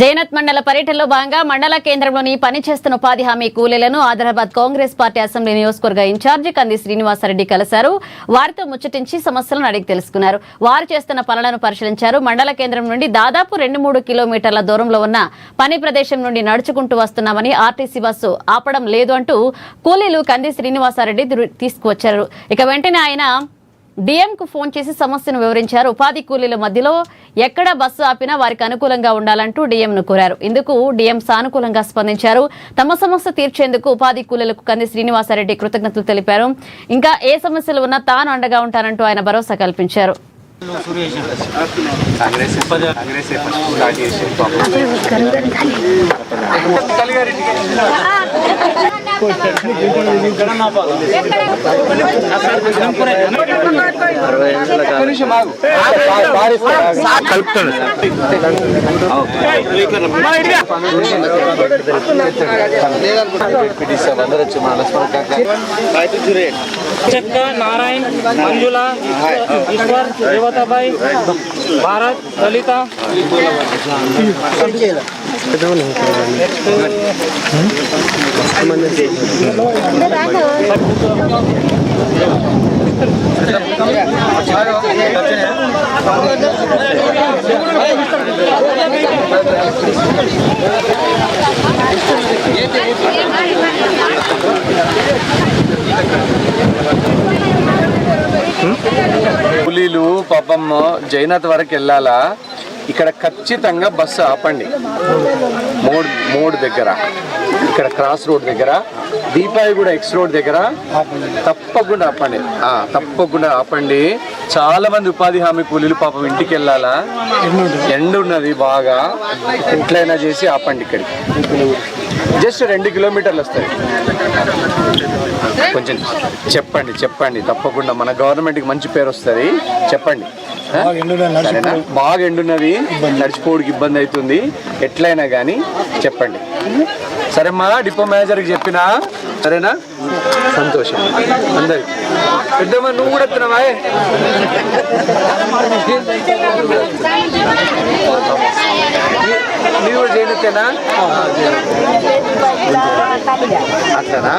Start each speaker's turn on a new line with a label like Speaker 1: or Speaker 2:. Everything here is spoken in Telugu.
Speaker 1: జైనత్ మండల పర్యటనలో భాగంగా మండల కేంద్రంలోని పనిచేస్తున్న ఉపాధి హామీ కూలీలను ఆదిలాబాద్ కాంగ్రెస్ పార్టీ అసెంబ్లీ నియోజకవర్గ ఇన్ఛార్జి కంది శ్రీనివాసరెడ్డి కలిశారు. వారితో ముచ్చటించి సమస్యలను అడిగి తెలుసుకున్నారు. వారు చేస్తున్న పనులను పరిశీలించారు. మండల కేంద్రం నుండి దాదాపు 2-3 కిలోమీటర్ల దూరంలో ఉన్న పని ప్రదేశం నుండి నడుచుకుంటూ వస్తున్నామని, ఆర్టీసీ బస్సు ఆపడం లేదు అంటూ కూలీలు కంది శ్రీనివాసరెడ్డి తీసుకువచ్చారు. ఇక వెంటనే ఆయన డిఎంకు ఫోన్ చేసి సమస్యను వివరించారు. ఉపాధి కూలీల మధ్యలో ఎక్కడ బస్సు ఆపినా వారికి అనుకూలంగా ఉండాలంటూ డిఎంను కోరారు. ఇందుకు డిఎం సానుకూలంగా స్పందించారు. తమ సమస్య తీర్చేందుకు ఉపాధి కూలీలకు కంది శ్రీనివాసరెడ్డి కృతజ్ఞతలు తెలిపారు. ఇంకా ఏ సమస్యలు ఉన్నా తాను అండగా ఉంటానంటూ ఆయన భరోసా కల్పించారు.
Speaker 2: चक्का नारायण मंजुला ईश्वर देवताबाई भारत ललिता
Speaker 3: కూలీలు పాపం జైనత్ వరకు వెళ్ళాలా, ఇక్కడ ఖచ్చితంగా బస్సు ఆపండి. మోడ్ దగ్గర, ఇక్కడ క్రాస్ రోడ్ దగ్గర, దీపాయిగూడ ఎక్స్ రోడ్ దగ్గర తప్పకుండా ఆపండి. తప్పకుండా ఆపండి. చాలా మంది ఉపాధి హామీ కూలీలు పాపం ఇంటికి వెళ్ళాలా, ఎండ ఉన్నది బాగా, ఎట్లయినా చేసి ఆపండి. ఇక్కడికి జస్ట్ 2 కిలోమీటర్లు వస్తాయి. కొంచెం చెప్పండి తప్పకుండా మన గవర్నమెంట్కి మంచి పేరు వస్తుంది. చెప్పండి. సరేనా? బాగా ఎండున్నది, నడిచిపోవడానికి ఇబ్బంది అవుతుంది. ఎట్లయినా కానీ చెప్పండి. సరేమ్మా, డిపో మేనేజర్కి చెప్పినా, సరేనా? సంతోషం అందరికి. పెద్దమ్మా, నువ్వు కూడా వస్తున్నావా? నువ్వు కూడా చేయనట్టేనా? అట్లనా?